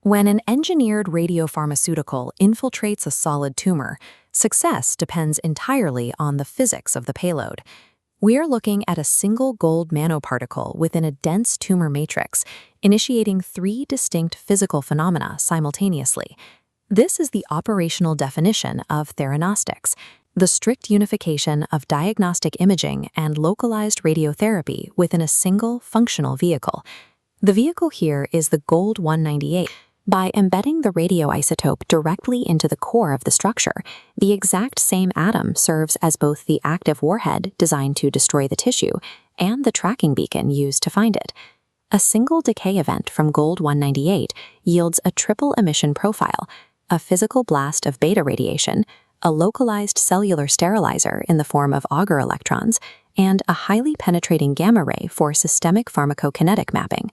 When an engineered radiopharmaceutical infiltrates a solid tumor, success depends entirely on the physics of the payload. We're looking at a single gold nanoparticle within a dense tumor matrix, initiating three distinct physical phenomena simultaneously. This is the operational definition of Theranostics, the strict unification of diagnostic imaging and localized radiotherapy within a single functional vehicle. The vehicle here is the Gold 198. By embedding the radioisotope directly into the core of the structure, the exact same atom serves as both the active warhead designed to destroy the tissue and the tracking beacon used to find it. A single decay event from Gold 198 yields a triple-emission profile, a physical blast of beta radiation, a localized cellular sterilizer in the form of Auger electrons, and a highly penetrating gamma ray for systemic pharmacokinetic mapping.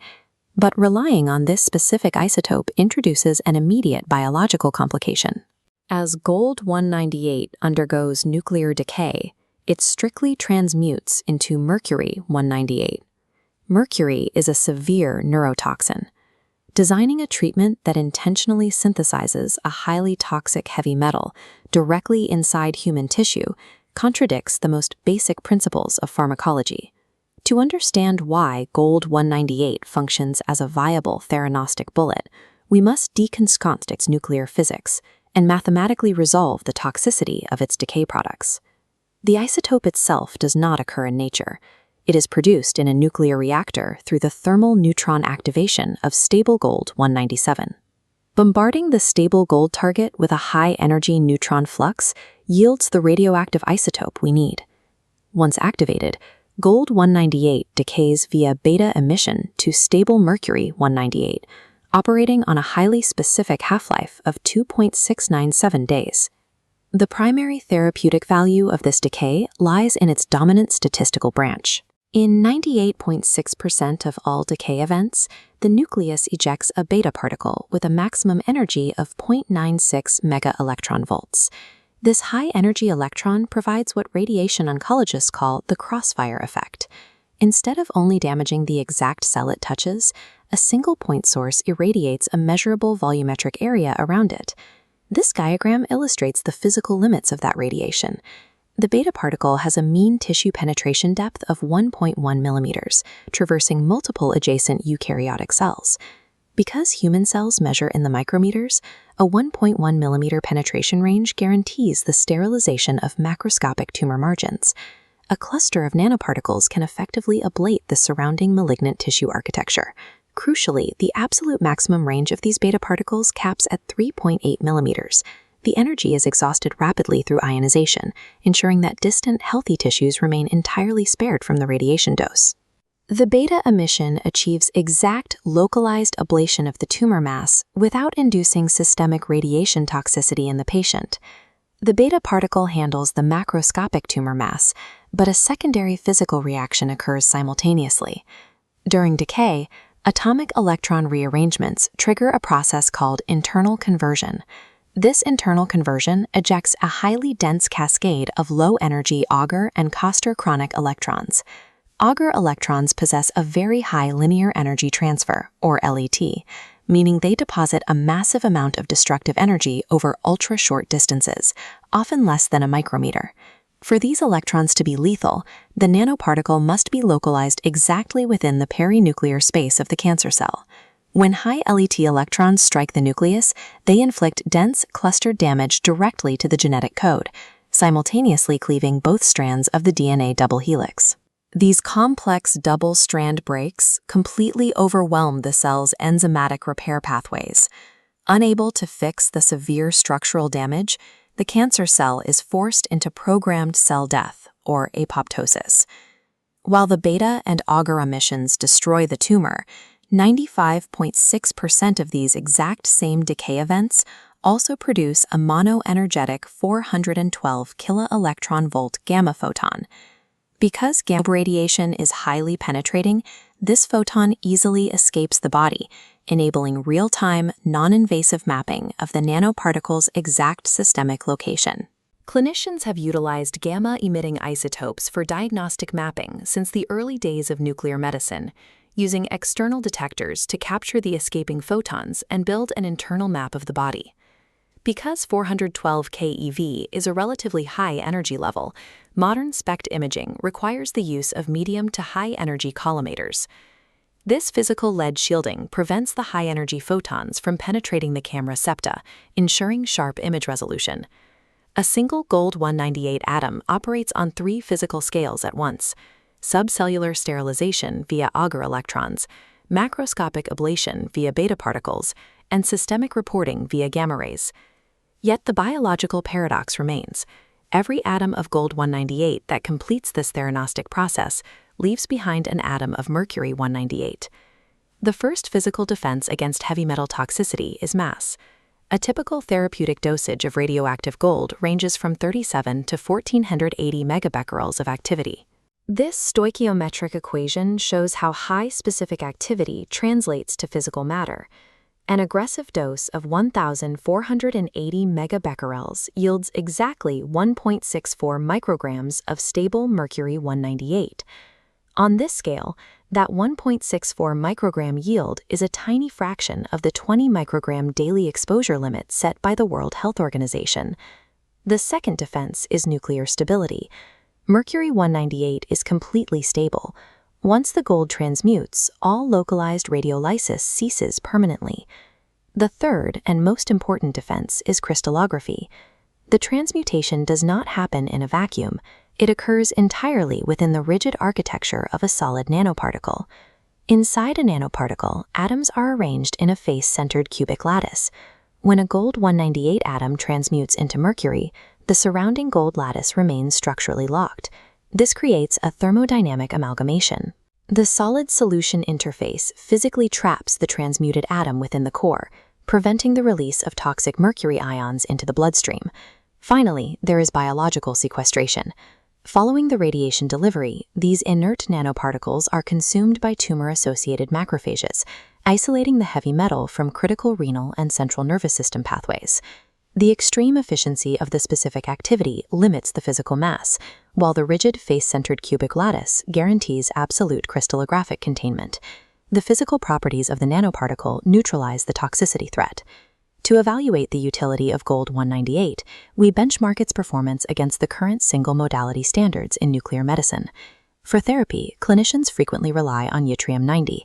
But relying on this specific isotope introduces an immediate biological complication. As Gold 198 undergoes nuclear decay, it strictly transmutes into Mercury 198. Mercury is a severe neurotoxin. Designing a treatment that intentionally synthesizes a highly toxic heavy metal directly inside human tissue contradicts the most basic principles of pharmacology. To understand why Gold 198 functions as a viable theranostic bullet, we must deconstruct its nuclear physics and mathematically resolve the toxicity of its decay products. The isotope itself does not occur in nature. It is produced in a nuclear reactor through the thermal neutron activation of stable Gold 197. Bombarding the stable gold target with a high-energy neutron flux yields the radioactive isotope we need. Once activated, Gold 198 decays via beta emission to stable Mercury 198, operating on a highly specific half-life of 2.697 days. The primary therapeutic value of this decay lies in its dominant statistical branch. In 98.6% of all decay events, the nucleus ejects a beta particle with a maximum energy of 0.96 mega-electron-volts. This high-energy electron provides what radiation oncologists call the crossfire effect. Instead of only damaging the exact cell it touches, a single point source irradiates a measurable volumetric area around it. This diagram illustrates the physical limits of that radiation. The beta particle has a mean tissue penetration depth of 1.1 millimeters, traversing multiple adjacent eukaryotic cells. Because human cells measure in the micrometers, a 1.1 millimeter penetration range guarantees the sterilization of macroscopic tumor margins. A cluster of nanoparticles can effectively ablate the surrounding malignant tissue architecture. Crucially, the absolute maximum range of these beta particles caps at 3.8 millimeters. The energy is exhausted rapidly through ionization, ensuring that distant, healthy tissues remain entirely spared from the radiation dose. The beta emission achieves exact localized ablation of the tumor mass without inducing systemic radiation toxicity in the patient. The beta particle handles the macroscopic tumor mass, but a secondary physical reaction occurs simultaneously. During decay, atomic electron rearrangements trigger a process called internal conversion. This internal conversion ejects a highly dense cascade of low-energy Auger and Koster chronic electrons. Auger electrons possess a very high linear energy transfer, or LET, meaning they deposit a massive amount of destructive energy over ultra-short distances, often less than a micrometer. For these electrons to be lethal, the nanoparticle must be localized exactly within the perinuclear space of the cancer cell. When high LET electrons strike the nucleus, they inflict dense, clustered damage directly to the genetic code, simultaneously cleaving both strands of the DNA double helix. These complex double-strand breaks completely overwhelm the cell's enzymatic repair pathways. Unable to fix the severe structural damage, the cancer cell is forced into programmed cell death, or apoptosis. While the beta and Auger emissions destroy the tumor, 95.6% of these exact same decay events also produce a monoenergetic 412 kiloelectron-volt gamma photon. Because gamma radiation is highly penetrating, this photon easily escapes the body, enabling real-time, non-invasive mapping of the nanoparticle's exact systemic location. Clinicians have utilized gamma-emitting isotopes for diagnostic mapping since the early days of nuclear medicine. using external detectors to capture the escaping photons and build an internal map of the body. Because 412 keV is a relatively high energy level, modern SPECT imaging requires the use of medium to high energy collimators. This physical lead shielding prevents the high-energy photons from penetrating the camera septa, ensuring sharp image resolution. A single gold-198 atom operates on 3 physical scales at once: subcellular sterilization via Auger electrons, macroscopic ablation via beta particles, and systemic reporting via gamma rays. Yet the biological paradox remains. Every atom of gold-198 that completes this theranostic process leaves behind an atom of mercury-198. The first physical defense against heavy metal toxicity is mass. A typical therapeutic dosage of radioactive gold ranges from 37 to 1480 megabecquerels of activity. This stoichiometric equation shows how high specific activity translates to physical matter. An aggressive dose of 1,480 megabecquerels yields exactly 1.64 micrograms of stable mercury-198. On this scale, that 1.64 microgram yield is a tiny fraction of the 20 microgram daily exposure limit set by the World Health Organization. The second defense is nuclear stability. Mercury-198 is completely stable. Once the gold transmutes, all localized radiolysis ceases permanently. The third and most important defense is crystallography. The transmutation does not happen in a vacuum. It occurs entirely within the rigid architecture of a solid nanoparticle. Inside a nanoparticle, atoms are arranged in a face-centered cubic lattice. When a gold-198 atom transmutes into mercury, the surrounding gold lattice remains structurally locked. This creates a thermodynamic amalgamation. The solid-solution interface physically traps the transmuted atom within the core, preventing the release of toxic mercury ions into the bloodstream. Finally, there is biological sequestration. Following the radiation delivery, these inert nanoparticles are consumed by tumor-associated macrophages, isolating the heavy metal from critical renal and central nervous system pathways. The extreme efficiency of the specific activity limits the physical mass, while the rigid face-centered cubic lattice guarantees absolute crystallographic containment. The physical properties of the nanoparticle neutralize the toxicity threat. To evaluate the utility of gold-198, we benchmark its performance against the current single-modality standards in nuclear medicine. For therapy, clinicians frequently rely on yttrium-90.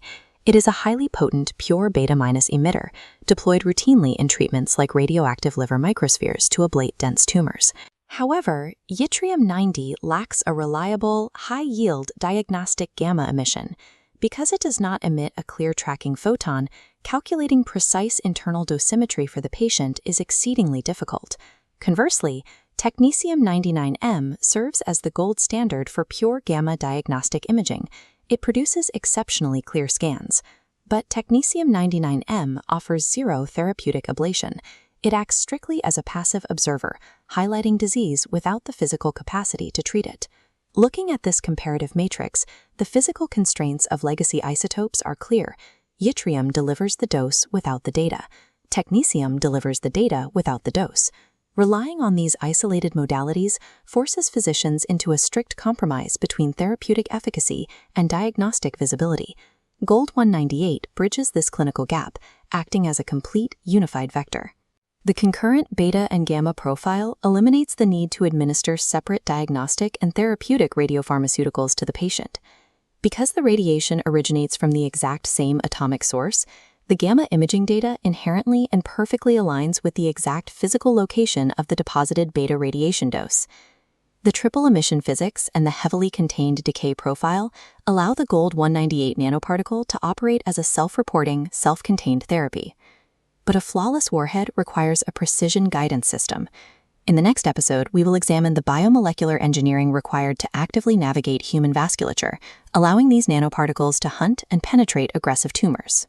It is a highly potent pure beta- emitter, deployed routinely in treatments like radioactive liver microspheres to ablate dense tumors. However, yttrium-90 lacks a reliable, high-yield diagnostic gamma emission. Because it does not emit a clear tracking photon, calculating precise internal dosimetry for the patient is exceedingly difficult. Conversely, technetium-99m serves as the gold standard for pure gamma diagnostic imaging. It produces exceptionally clear scans. But technetium-99m offers zero therapeutic ablation. It acts strictly as a passive observer, highlighting disease without the physical capacity to treat it. Looking at this comparative matrix, the physical constraints of legacy isotopes are clear. Yttrium delivers the dose without the data. Technetium delivers the data without the dose. Relying on these isolated modalities forces physicians into a strict compromise between therapeutic efficacy and diagnostic visibility. Gold-198 bridges this clinical gap, acting as a complete, unified vector. The concurrent beta and gamma profile eliminates the need to administer separate diagnostic and therapeutic radiopharmaceuticals to the patient. Because the radiation originates from the exact same atomic source, the gamma imaging data inherently and perfectly aligns with the exact physical location of the deposited beta radiation dose. The triple-emission physics and the heavily contained decay profile allow the gold-198 nanoparticle to operate as a self-reporting, self-contained therapy. But a flawless warhead requires a precision guidance system. In the next episode, we will examine the biomolecular engineering required to actively navigate human vasculature, allowing these nanoparticles to hunt and penetrate aggressive tumors.